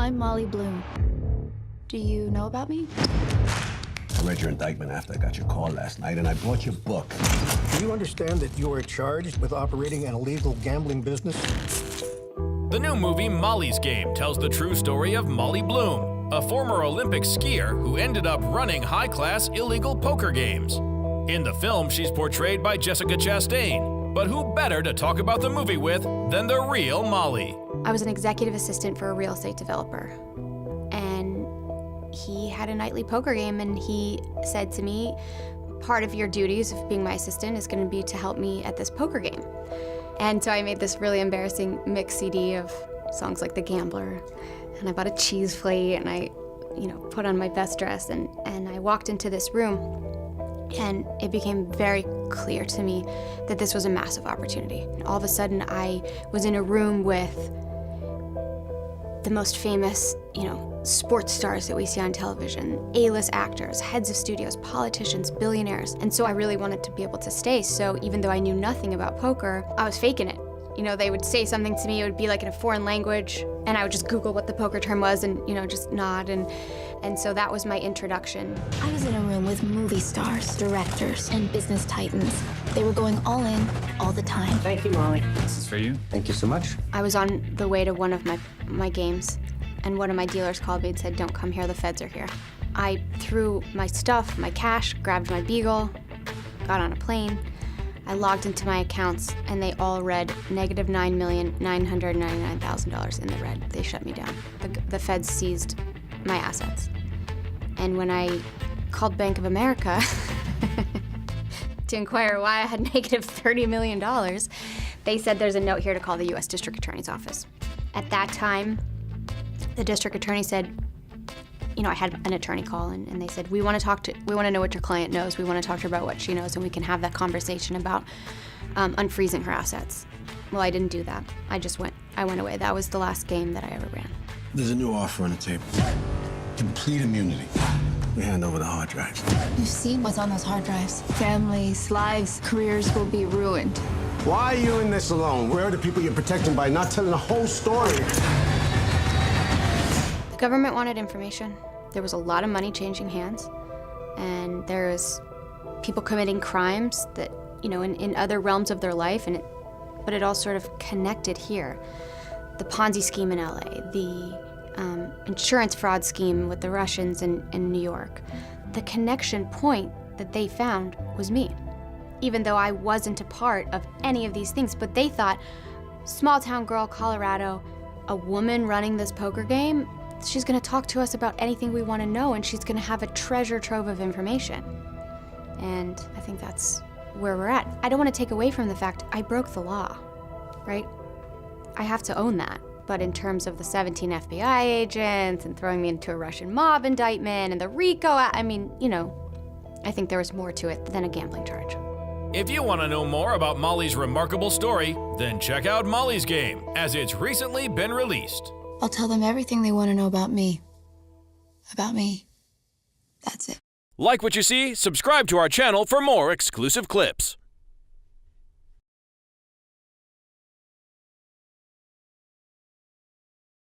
I'm Molly Bloom. Do you know about me? I read your indictment after I got your call last night, and I bought your book. Do you understand that you are charged with operating an illegal gambling business? The new movie Molly's Game tells the true story of Molly Bloom, a former Olympic skier who ended up running high-class illegal poker games. In the film, she's portrayed by Jessica Chastain. But who better to talk about the movie with than the real Molly? I was an executive assistant for a real estate developer, and he had a nightly poker game, and he said to me, part of your duties of being my assistant is going to be to help me at this poker game. And so I made this really embarrassing mix CD of songs like The Gambler, and I bought a cheese plate, and I, put on my best dress, and I walked into this room, and it became very clear to me that this was a massive opportunity. And all of a sudden, I was in a room with the most famous, sports stars that we see on television, A-list actors, heads of studios, politicians, billionaires. And so I really wanted to be able to stay. So even though I knew nothing about poker, I was faking it. They would say something to me, it would be like in a foreign language, and I would just Google what the poker term was and, just nod. And so that was my introduction. I was in a room with movie stars, directors, and business titans. They were going all in, all the time. Thank you, Molly. This is for you. Thank you so much. I was on the way to one of my games, and one of my dealers called me and said, "Don't come here, the feds are here." I threw my stuff, my cash, grabbed my beagle, got on a plane. I logged into my accounts, and they all read $-9,999,000 in the red. They shut me down. The feds seized my assets. And when I called Bank of America to inquire why I had $-30 million, they said there's a note here to call the U.S. District Attorney's Office. At that time, the district attorney said, I had an attorney call, and they said, we want to know what your client knows. We want to talk to her about what she knows, and we can have that conversation about unfreezing her assets. Well, I didn't do that. I went away. That was the last game that I ever ran. There's a new offer on the table. Complete immunity. We hand over the hard drives. You see what's on those hard drives. Families, lives, careers will be ruined. Why are you in this alone? Where are the people you're protecting by not telling the whole story? The government wanted information. There was a lot of money changing hands, and there was people committing crimes that, in other realms of their life, but it all sort of connected here. The Ponzi scheme in LA, the insurance fraud scheme with the Russians in New York. The connection point that they found was me, even though I wasn't a part of any of these things. But they thought, small town girl, Colorado, a woman running this poker game, she's gonna talk to us about anything we wanna know, and she's gonna have a treasure trove of information. And I think that's where we're at. I don't wanna take away from the fact I broke the law, right? I have to own that. But in terms of the 17 FBI agents and throwing me into a Russian mob indictment and the RICO, I think there was more to it than a gambling charge. If you want to know more about Molly's remarkable story, then check out Molly's Game, as it's recently been released. I'll tell them everything they want to know about me. About me. That's it. Like what you see? Subscribe to our channel for more exclusive clips.